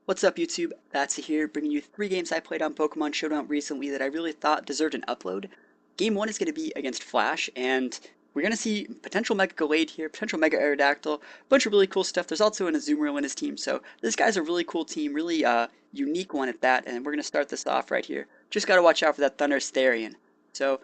What's up YouTube? That's here, bringing you 3 games I played on Pokemon Showdown recently that I really thought deserved an upload. Game 1 is going to be against Flash, and we're going to see potential Mega Gallade here, potential Mega Aerodactyl, a bunch of really cool stuff. There's also an Azumarill in his team, so this guy's a really cool team, really unique one at that, and we're going to start this off right here. Just got to watch out for that Thundurus Therian. So,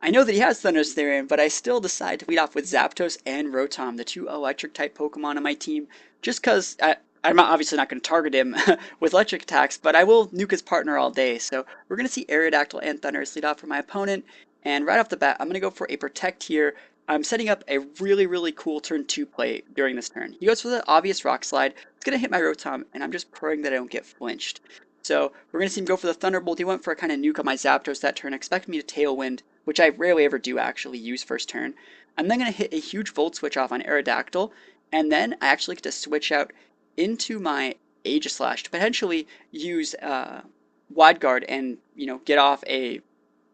I know that he has Thundurus Therian, but I still decide to lead off with Zapdos and Rotom, the 2 electric-type Pokemon on my team, just because I'm obviously not going to target him with electric attacks, but I will nuke his partner all day. So we're going to see Aerodactyl and Thundurus lead off for my opponent, and right off the bat, I'm going to go for a Protect here. I'm setting up a really cool turn 2 play during this turn. He goes for the obvious Rock Slide. It's going to hit my Rotom, and I'm just praying that I don't get flinched. So we're going to see him go for the Thunderbolt. He went for a kind of nuke on my Zapdos that turn, expecting me to Tailwind, which I rarely ever do actually use first turn. I'm then going to hit a huge Volt Switch off on Aerodactyl, and then I actually get to switch out into my Aegislash to potentially use Wide Guard and, get off a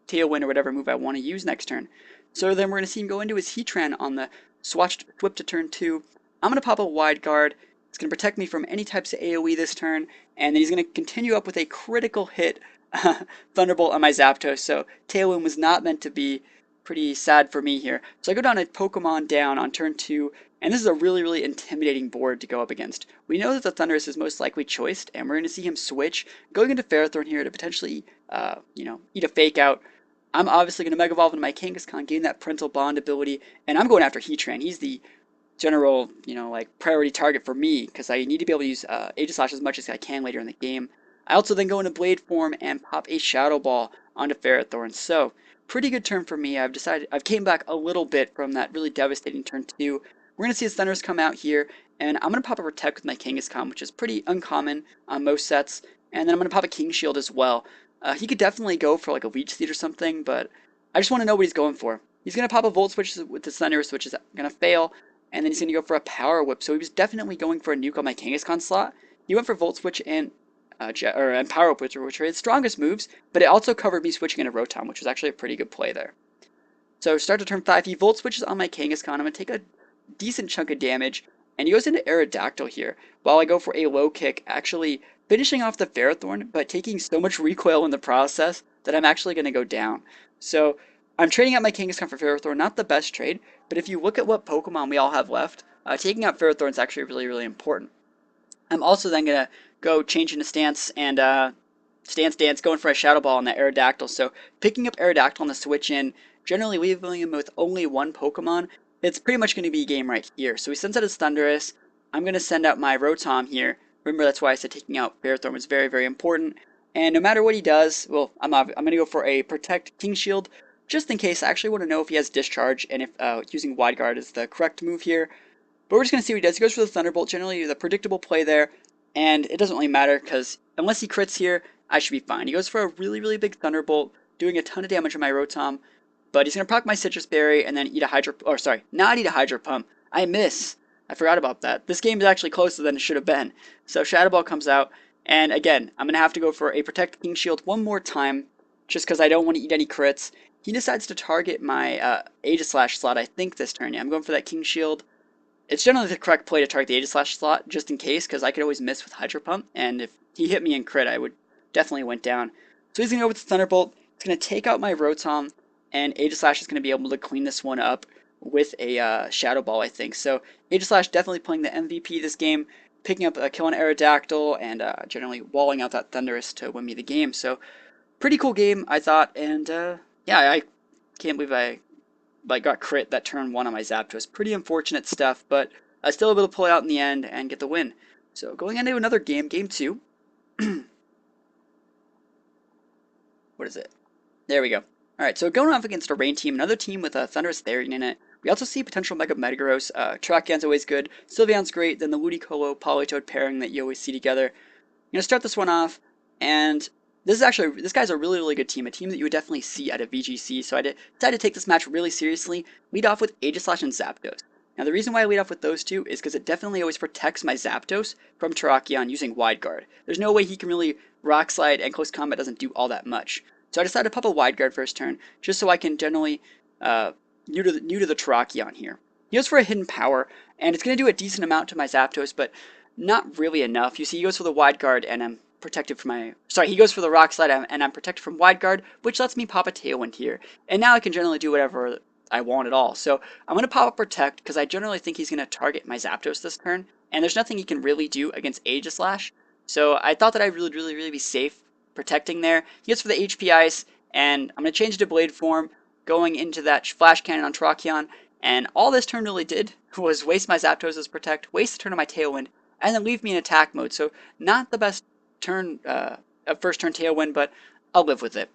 Tailwind or whatever move I want to use next turn. So then we're going to see him go into his Heatran on the swap to turn 2. I'm going to pop a Wide Guard. It's going to protect me from any types of AoE this turn, and then he's going to continue up with a critical hit Thunderbolt on my Zapdos, so Tailwind was not meant to be. Pretty sad for me here. So I go down a Pokemon down on turn 2, and this is a really intimidating board to go up against. We know that the Thundurus is most likely choiced, and we're going to see him switch, going into Ferrothorn here to potentially, eat a Fake Out. I'm obviously going to Mega Evolve into my Kangaskhan, gain that Parental Bond ability, and I'm going after Heatran. He's the general, priority target for me, because I need to be able to use Aegislash as much as I can later in the game. I also then go into Blade form and pop a Shadow Ball onto Ferrothorn. So, pretty good turn for me. I've came back a little bit from that really devastating turn 2. We're going to see his Thundurus come out here, and I'm going to pop a Protect with my Kangaskhan, which is pretty uncommon on most sets. And then I'm going to pop a King Shield as well. He could definitely go for like a Leech Seed or something, but I just want to know what he's going for. He's going to pop a Volt Switch with the Thundurus, which is going to fail, and then he's going to go for a Power Whip. So he was definitely going for a nuke on my Kangaskhan slot. He went for Volt Switch and Power Whip, which are his strongest moves, but it also covered me switching into Rotom, which was actually a pretty good play there. So start to turn 5, he Volt Switches on my Kangaskhan. I'm going to take a decent chunk of damage, and he goes into Aerodactyl here, while I go for a low kick, actually finishing off the Ferrothorn, but taking so much recoil in the process that I'm actually going to go down. So I'm trading out my Kangaskhan for Ferrothorn, not the best trade, but if you look at what Pokemon we all have left, taking out Ferrothorn is actually really important. I'm also then going to go change into stance and stance, going for a Shadow Ball on that Aerodactyl. So picking up Aerodactyl on the switch in, generally leaving him with only one Pokemon, it's pretty much going to be game right here. So he sends out his Thundurus. I'm going to send out my Rotom here. Remember, that's why I said taking out Ferrothorn was very important. And no matter what he does, well, I'm going to go for a Protect King Shield, just in case. I actually want to know if he has Discharge and if using Wide Guard is the correct move here. But we're just going to see what he does. He goes for the Thunderbolt, generally the predictable play there. And it doesn't really matter, because unless he crits here, I should be fine. He goes for a really big Thunderbolt, doing a ton of damage on my Rotom. But he's going to proc my Citrus Berry and then eat a Hydro... Or, sorry, not eat a Hydro Pump. I miss. I forgot about that. This game is actually closer than it should have been. So Shadow Ball comes out. And again, I'm going to have to go for a Protect King Shield one more time, just because I don't want to eat any crits. He decides to target my Aegislash slot, I think, this turn. Yeah, I'm going for that King Shield. It's generally the correct play to target the Aegislash slot, just in case, because I could always miss with Hydro Pump, and if he hit me in crit, I would definitely went down. So he's going to go with the Thunderbolt. It's going to take out my Rotom, and Aegislash is going to be able to clean this one up with a Shadow Ball, I think. So Aegislash definitely playing the MVP this game, picking up a kill on Aerodactyl, and generally walling out that Thundurus to win me the game. So pretty cool game, I thought, and yeah, I can't believe I got crit that turn 1 on my Zapdos. Pretty unfortunate stuff, but I still able to pull it out in the end and get the win. So going into another game, game 2. What is it? There we go. Alright, so going off against a rain team, another team with a Thundurus Therian in it. We also see potential Mega Metagross. Terrakian's always good. Sylveon's great. Then the Ludicolo Politoed pairing that you always see together. I'm going to start this one off, and this guy's a really good team, a team that you would definitely see at a VGC, so I decided to take this match really seriously, lead off with Aegislash and Zapdos. Now the reason why I lead off with those two is because it definitely always protects my Zapdos from Terrakion using Wide Guard. There's no way he can really Rock Slide, and Close Combat doesn't do all that much. So I decided to pop a Wide Guard first turn, just so I can generally, new to the Terrakion here. He goes for a Hidden Power, and it's going to do a decent amount to my Zapdos, but not really enough. You see, he goes for the wide guard, and I'm protected from my... Sorry, he goes for the rock slide, and I'm protected from wide guard, which lets me pop a Tailwind here. And now I can generally do whatever I want at all. So I'm going to pop up Protect, because I generally think he's going to target my Zapdos this turn, and there's nothing he can really do against Aegislash. So I thought that I'd really be safe protecting there. He goes for the HP Ice, and I'm going to change it to Blade form, going into that Flash Cannon on Terrakion, and all this turn really did was waste my Zapdos as Protect, waste the turn of my Tailwind, and then leave me in attack mode. So not the best turn, first turn Tailwind, but I'll live with it.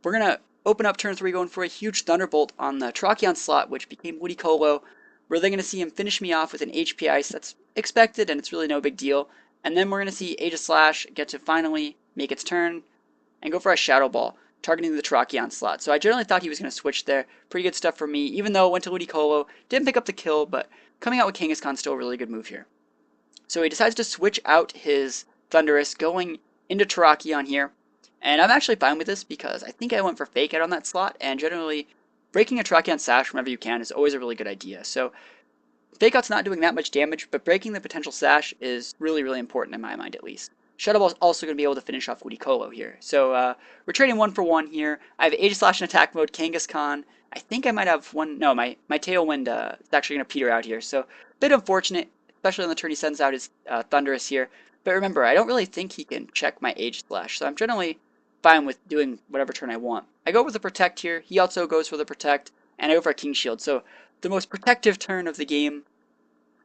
We're going to open up turn 3 going for a huge Thunderbolt on the Terrakion slot, which became Ludicolo. We're then going to see him finish me off with an HP Ice. That's expected, and it's really no big deal. And then we're going to see Aegislash get to finally make its turn and go for a Shadow Ball, targeting the Terrakion slot. So I generally thought he was going to switch there. Pretty good stuff for me, even though it went to Ludicolo. Didn't pick up the kill, but coming out with Kangaskhan still a really good move here. So he decides to switch out his Thundurus, going into Terrakion here. And I'm actually fine with this because I think I went for Fake Out on that slot, and generally breaking a Terrakion Sash whenever you can is always a really good idea. So Fake Out's not doing that much damage, but breaking the potential Sash is really important in my mind at least. Shadow Ball's also going to be able to finish off Ludicolo here. So we're trading 1 for 1 here. I have Aegislash in attack mode, Kangaskhan. I think I might have one... No, my Tailwind is actually going to peter out here. So a bit unfortunate, especially on the turn he sends out his Thundurus here. But remember, I don't really think he can check my Aegislash, so I'm generally fine with doing whatever turn I want. I go with the Protect here. He also goes for the Protect, and I go for a King Shield. So the most protective turn of the game.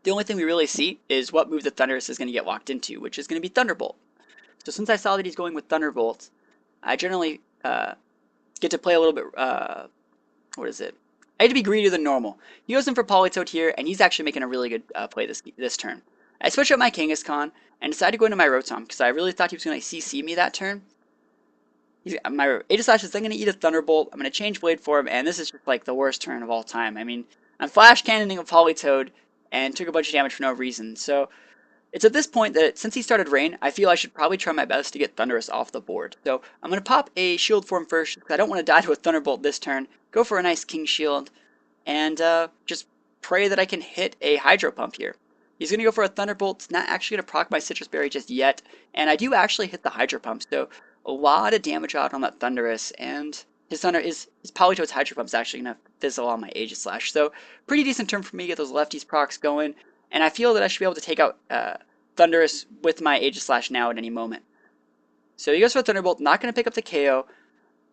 The only thing we really see is what move the Thundurus is going to get locked into, which is going to be Thunderbolt. So since I saw that he's going with Thunderbolt, I generally get to play a little bit, what is it? I had to be greedier than normal. He goes in for Politoed here, and he's actually making a really good play this turn. I switch up my Kangaskhan, and decide to go into my Rotom, because I really thought he was going to CC me that turn. My Aegislash is then going to eat a Thunderbolt. I'm going to change Blade form, and this is just like the worst turn of all time. I mean, I'm Flash Cannoning a Politoed, and took a bunch of damage for no reason. So it's at this point that since he started Rain, I feel I should probably try my best to get Thundurus off the board. So I'm going to pop a Shield form first, because I don't want to die to a Thunderbolt this turn. Go for a nice King Shield, and just pray that I can hit a Hydro Pump here. He's going to go for a Thunderbolt. It's not actually going to proc my Citrus Berry just yet, and I do actually hit the Hydro Pump, so a lot of damage out on that Thundurus, and his Politoed's Hydro Pump is actually going to fizzle on my Aegislash. So pretty decent turn for me to get those lefties procs going, and I feel that I should be able to take out Thundurus with my Aegislash now at any moment. So he goes for a Thunderbolt, not going to pick up the KO.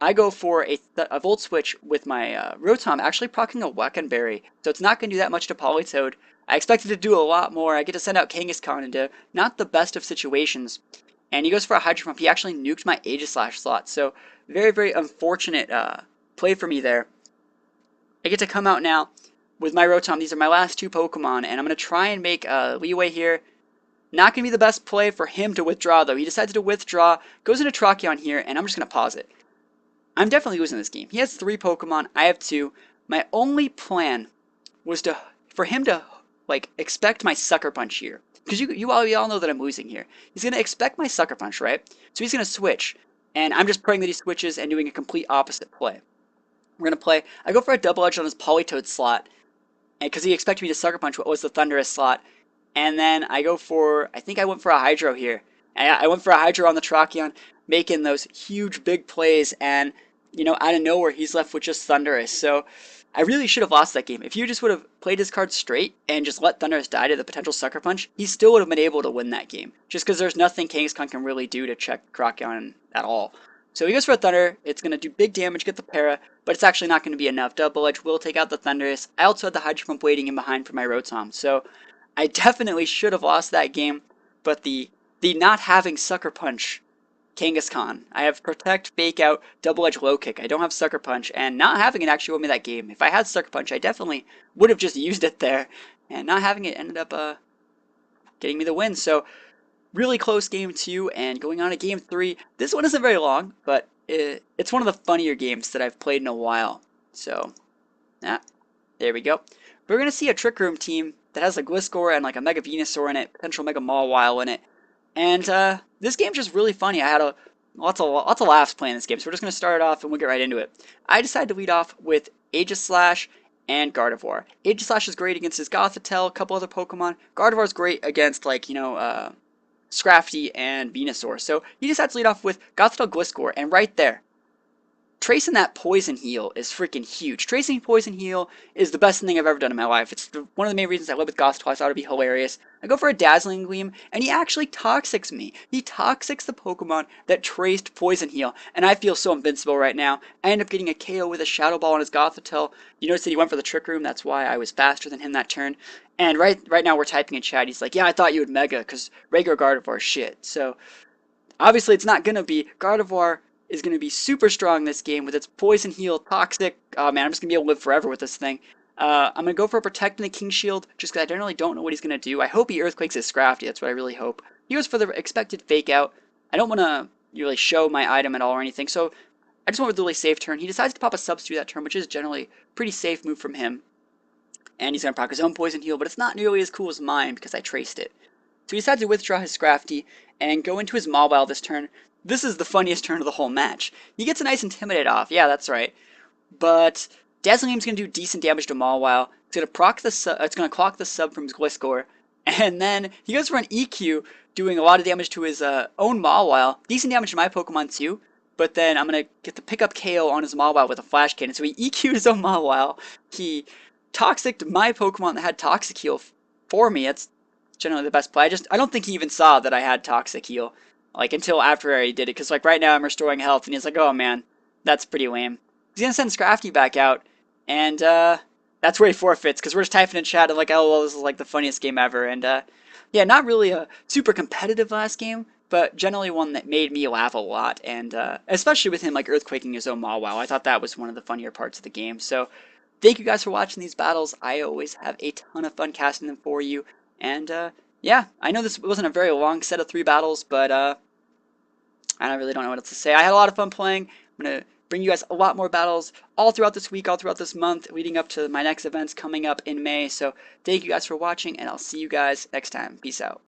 I go for a Volt Switch with my Rotom, actually proccing a Wackenberry, so it's not going to do that much to Politoed. I expected to do a lot more. I get to send out Kangaskhan into not the best of situations. And he goes for a Hydro Pump. He actually nuked my Aegislash slot, so very unfortunate play for me there. I get to come out now with my Rotom. These are my last 2 Pokemon, and I'm going to try and make leeway here. Not going to be the best play for him to withdraw, though. He decides to withdraw, goes into Terrakion here, and I'm just going to pause it. I'm definitely losing this game. He has 3 Pokemon, I have 2. My only plan was for him to expect my Sucker Punch here. Because you all know that I'm losing here. He's going to expect my Sucker Punch, right? So he's going to switch, and I'm just praying that he switches and doing a complete opposite play. We're going to play, I go for a Double Edge on his Politoed slot, because he expected me to Sucker Punch what was the Thundurus slot, and then I go for, I think I went for a Hydro here. I went for a Hydro on the Terrakion, making those huge big plays, and, you know, out of nowhere, he's left with just Thundurus. So I really should have lost that game. If you just would have played his card straight and just let Thundurus die to the potential Sucker Punch, he still would have been able to win that game. Just because there's nothing Kangaskhan can really do to check Terrakion at all. So he goes for a Thunder. It's going to do big damage, get the Para, but it's actually not going to be enough. Double Edge will take out the Thundurus. I also had the Hydro Pump waiting in behind for my Rotom. So I definitely should have lost that game, but the not having Sucker Punch Kangaskhan. I have Protect, Fake Out, Double Edge, Low Kick. I don't have Sucker Punch, and not having it actually won me that game. If I had Sucker Punch, I definitely would have just used it there, and not having it ended up getting me the win. So really close game 2, and going on to game 3. This one isn't very long, but it's one of the funnier games that I've played in a while. So, there we go. We're going to see a Trick Room team that has a Gliscor and like a Mega Venusaur in it, potential Mega Mawile in it. And this game's just really funny. I had lots of laughs playing this game, so we're just going to start it off and we'll get right into it. I decided to lead off with Aegislash and Gardevoir. Aegislash is great against his Gothitelle, a couple other Pokemon. Gardevoir's great against, like, Scrafty and Venusaur. So he decides to lead off with Gothitelle Gliscor, and right there, tracing that Poison Heal is freaking huge. Tracing Poison Heal is the best thing I've ever done in my life. It's one of the main reasons I live with Gothitelle. I thought it would be hilarious. I go for a Dazzling Gleam, and he actually Toxics me. He Toxics the Pokemon that traced Poison Heal, and I feel so invincible right now. I end up getting a KO with a Shadow Ball on his Gothitelle. You notice that he went for the Trick Room. That's why I was faster than him that turn. And right now we're typing in chat. He's like, yeah, I thought you would Mega, because regular Gardevoir is shit. So, obviously it's not going to be. Gardevoir is going to be super strong this game with its Poison Heal, Toxic. Oh man, I'm just going to be able to live forever with this thing. I'm going to go for Protecting the King Shield, just because I generally don't know what he's going to do. I hope he Earthquakes his Scrafty, that's what I really hope. He goes for the expected Fake Out. I don't want to really show my item at all or anything, so I just went with a really safe turn. He decides to pop a Substitute that turn, which is generally a pretty safe move from him. And he's going to proc his own Poison Heal, but it's not nearly as cool as mine because I traced it. So he decides to withdraw his Scrafty and go into his Mawile this turn. This is the funniest turn of the whole match. He gets a nice Intimidate off, yeah, that's right. But Dazzling Gleam's going to do decent damage to Mawile. It's going to clock the sub from his Gliscor. And then he goes for an EQ, doing a lot of damage to his own Mawile. Decent damage to my Pokemon too. But then I'm going to get the pickup KO on his Mawile with a Flash Cannon. So he EQ'd his own Mawile. He Toxic'd my Pokemon that had Toxic Heal for me. It's generally the best play. I don't think he even saw that I had Toxic Heal. Like, until after I did it, because, like, right now I'm restoring health, and he's like, oh, man, that's pretty lame. He's gonna send Scrafty back out, and, that's where he forfeits, because we're just typing in chat, and like, oh, well, this is, like, the funniest game ever, and, yeah, not really a super competitive last game, but generally one that made me laugh a lot, and, especially with him, like, Earthquaking his own Mawile. I thought that was one of the funnier parts of the game, so thank you guys for watching these battles. I always have a ton of fun casting them for you, and, yeah, I know this wasn't a very long set of 3 battles, but, I really don't know what else to say. I had a lot of fun playing. I'm going to bring you guys a lot more battles all throughout this week, all throughout this month, leading up to my next events coming up in May. So thank you guys for watching, and I'll see you guys next time. Peace out.